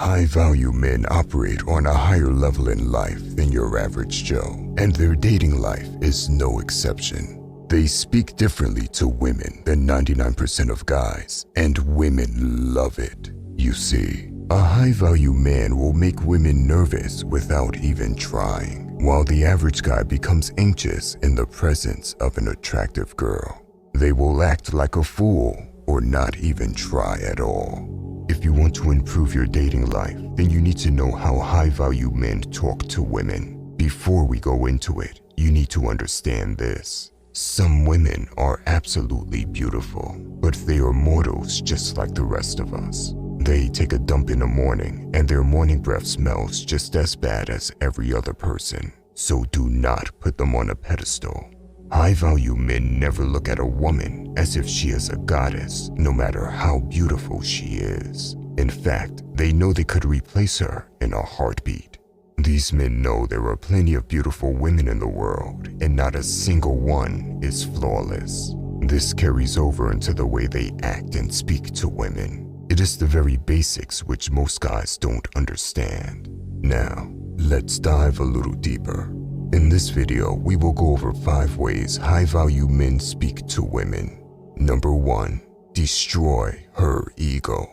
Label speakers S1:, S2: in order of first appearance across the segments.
S1: High-value men operate on a higher level in life than your average Joe, and their dating life is no exception. They speak differently to women than 99% of guys, and women love it. You see, a high-value man will make women nervous without even trying, while the average guy becomes anxious in the presence of an attractive girl. They will act like a fool or not even try at all. If you want to improve your dating life, then you need to know how high-value men talk to women. Before we go into it, you need to understand this. Some women are absolutely beautiful, but they are mortals just like the rest of us. They take a dump in the morning, and their morning breath smells just as bad as every other person. So do not put them on a pedestal. High-value men never look at a woman as if she is a goddess, no matter how beautiful she is. In fact, they know they could replace her in a heartbeat. These men know there are plenty of beautiful women in the world, and not a single one is flawless. This carries over into the way they act and speak to women. It is the very basics which most guys don't understand. Now, let's dive a little deeper. In this video, we will go over 5 ways high-value men speak to women. Number 1. Destroy her ego.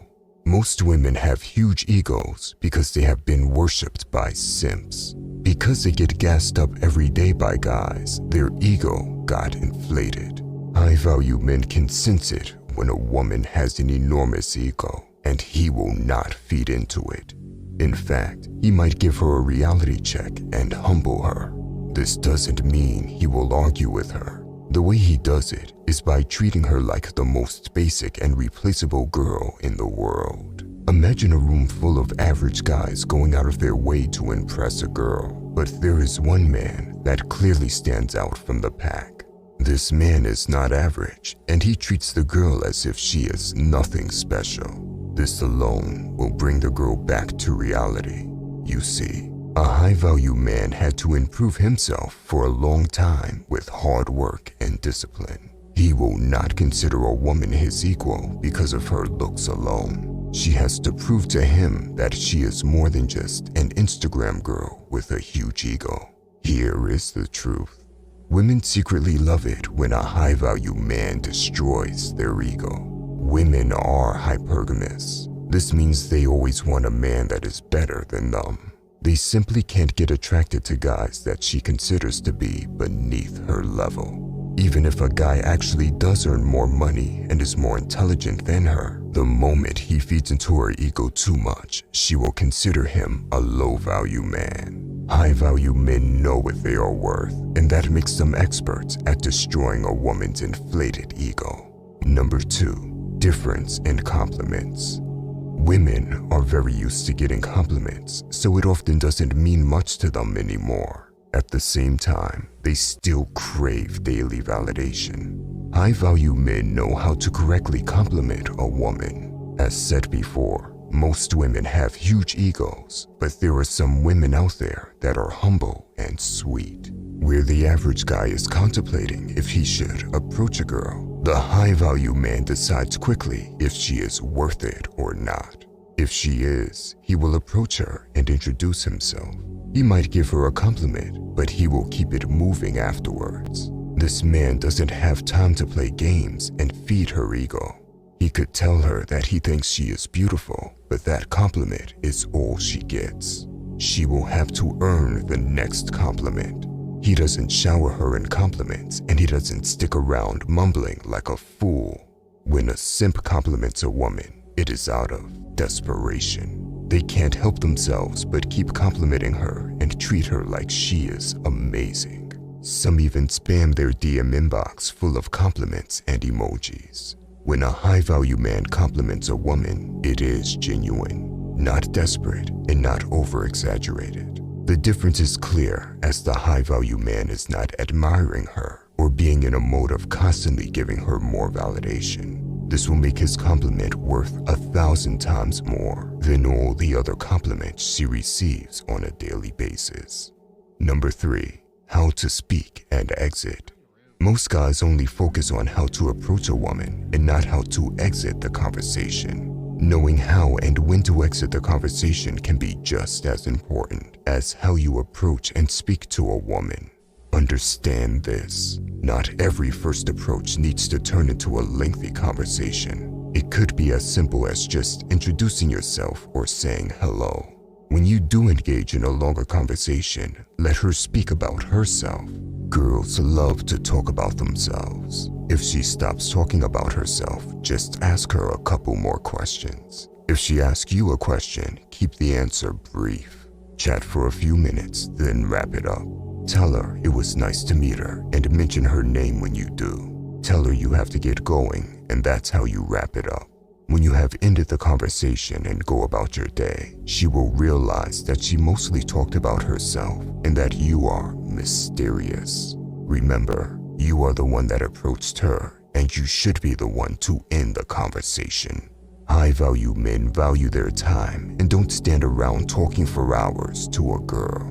S1: Most women have huge egos because they have been worshipped by simps. Because they get gassed up every day by guys, their ego got inflated. High-value men can sense it when a woman has an enormous ego, and he will not feed into it. In fact, he might give her a reality check and humble her. This doesn't mean he will argue with her. The way he does it is by treating her like the most basic and replaceable girl in the world. Imagine a room full of average guys going out of their way to impress a girl, but there is one man that clearly stands out from the pack. This man is not average, and he treats the girl as if she is nothing special. This alone will bring the girl back to reality. You see, a high-value man had to improve himself for a long time with hard work and discipline. He will not consider a woman his equal because of her looks alone. She has to prove to him that she is more than just an Instagram girl with a huge ego. Here is the truth. Women secretly love it when a high-value man destroys their ego. Women are hypergamous. This means they always want a man that is better than them. They simply can't get attracted to guys that she considers to be beneath her level. Even if a guy actually does earn more money and is more intelligent than her, the moment he feeds into her ego too much, she will consider him a low-value man. High-value men know what they are worth, and that makes them experts at destroying a woman's inflated ego. Number 2. Difference in compliments. Women are very used to getting compliments, so it often doesn't mean much to them anymore. At the same time, they still crave daily validation. High-value men know how to correctly compliment a woman. As said before, most women have huge egos, but there are some women out there that are humble and sweet. Where the average guy is contemplating if he should approach a girl, the high-value man decides quickly if she is worth it or not. If she is, he will approach her and introduce himself. He might give her a compliment, but he will keep it moving afterwards. This man doesn't have time to play games and feed her ego. He could tell her that he thinks she is beautiful, but that compliment is all she gets. She will have to earn the next compliment. He doesn't shower her in compliments, and he doesn't stick around mumbling like a fool. When a simp compliments a woman, it is out of desperation. They can't help themselves but keep complimenting her and treat her like she is amazing. Some even spam their DM inbox full of compliments and emojis. When a high-value man compliments a woman, it is genuine, not desperate and not over-exaggerated. The difference is clear as the high-value man is not admiring her or being in a mode of constantly giving her more validation. This will make his compliment worth 1,000 times more than all the other compliments she receives on a daily basis. Number 3. How to speak and exit. Most guys only focus on how to approach a woman and not how to exit the conversation. Knowing how and when to exit the conversation can be just as important as how you approach and speak to a woman. Understand this: not every first approach needs to turn into a lengthy conversation. It could be as simple as just introducing yourself or saying hello. When you do engage in a longer conversation, let her speak about herself. Girls love to talk about themselves. If she stops talking about herself, just ask her a couple more questions. If she asks you a question, keep the answer brief. Chat for a few minutes, then wrap it up. Tell her it was nice to meet her and mention her name when you do. Tell her you have to get going, and that's how you wrap it up. When you have ended the conversation and go about your day, she will realize that she mostly talked about herself and that you are mysterious. Remember, you are the one that approached her, and you should be the one to end the conversation. High-value men value their time and don't stand around talking for hours to a girl.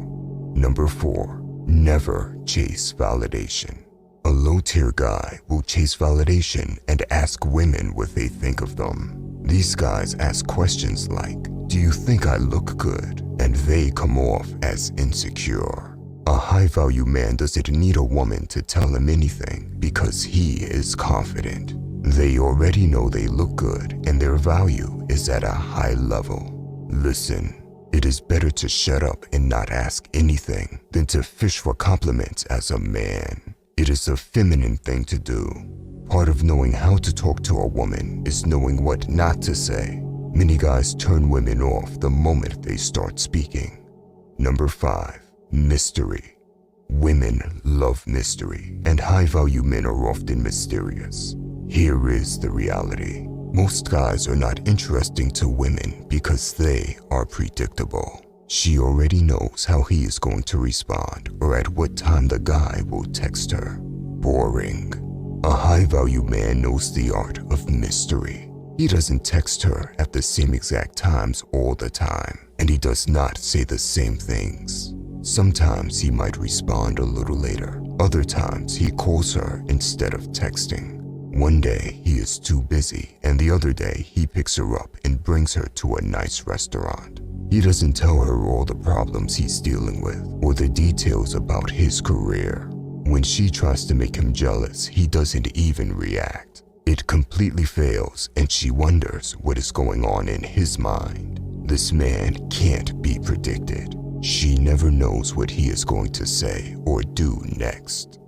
S1: Number 4, never chase validation. A low-tier guy will chase validation and ask women what they think of them. These guys ask questions like, "Do you think I look good?" And they come off as insecure. A high-value man doesn't need a woman to tell him anything because he is confident. They already know they look good and their value is at a high level. Listen, it is better to shut up and not ask anything than to fish for compliments as a man. It is a feminine thing to do. Part of knowing how to talk to a woman is knowing what not to say. Many guys turn women off the moment they start speaking. Number 5, mystery. Women love mystery, and high-value men are often mysterious. Here is the reality. Most guys are not interesting to women because they are predictable. She already knows how he is going to respond or at what time the guy will text her. Boring. A high-value man knows the art of mystery. He doesn't text her at the same exact times all the time, and he does not say the same things. Sometimes he might respond a little later. Other times he calls her instead of texting. One day he is too busy, and the other day he picks her up and brings her to a nice restaurant. He doesn't tell her all the problems he's dealing with or the details about his career. When she tries to make him jealous, he doesn't even react. It completely fails, and she wonders what is going on in his mind. This man can't be predicted. She never knows what he is going to say or do next.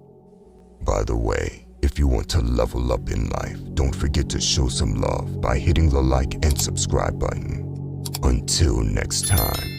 S1: By the way, if you want to level up in life, don't forget to show some love by hitting the like and subscribe button. Until next time.